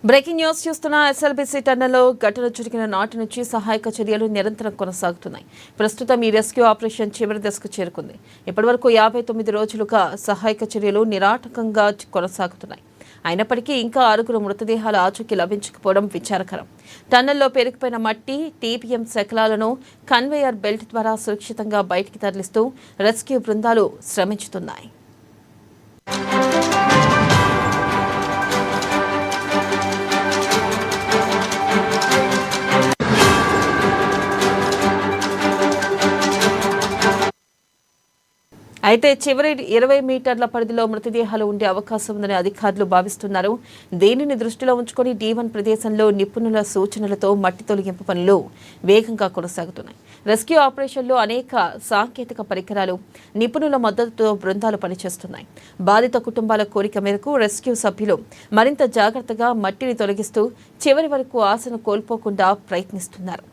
Breaking news చూస్తున్న SLBC టన్నెల్లో ఘటన జరిగిన నాటి నుంచి సహాయక చర్యలు నిరంతరం కొనసాగుతున్నాయి. ప్రస్తుతం ఈ రెస్క్యూ ఆపరేషన్ చివరి దశకు చేరుకుంది. ఇప్పటివరకు 59 రోజులుగా సహాయక చర్యలు నిరాటంకంగా కొనసాగుతున్నాయి. అయినప్పటికీ ఇంకా 6 మృతదేహాల ఆచూకీ లభించకపోవడం విచారకరం. టన్నెల్లో పేరుకుపోయిన మట్టి, టీపీఎం శకలాలను కన్వేయర్ బెల్ట్ ద్వారా సురక్షితంగా బయటికి తరలిస్తూ రెస్క్యూ బృందాలు శ్రమించుతున్నాయి. అయితే చివరి 20 మీటర్ల పరిధిలో మృతదేహాలు ఉండే అవకాశం ఉందని అధికారులు భావిస్తున్నారు. దీనిని దృష్టిలో ఉంచుకొని D1 ప్రదేశంలో నిపుణుల సూచనలతో మట్టి తొలగింపు పనులు వేగంగా కొనసాగుతున్నాయి. రెస్క్యూ ఆపరేషన్లో అనేక సాంకేతిక పరికరాలు, నిపుణుల మద్దతుతో బృందాలు పనిచేస్తున్నాయి. బాధిత కుటుంబాల కోరిక మేరకు రెస్క్యూ సభ్యులు మరింత జాగ్రత్తగా మట్టిని తొలగిస్తూ చివరి వరకు ఆశను కోల్పోకుండా ప్రయత్నిస్తున్నారు.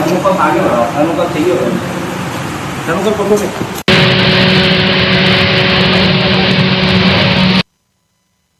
अनुकूल आगे बढ़ाओ, अनुकूल चाहिए, अनुकूल पकड़ो।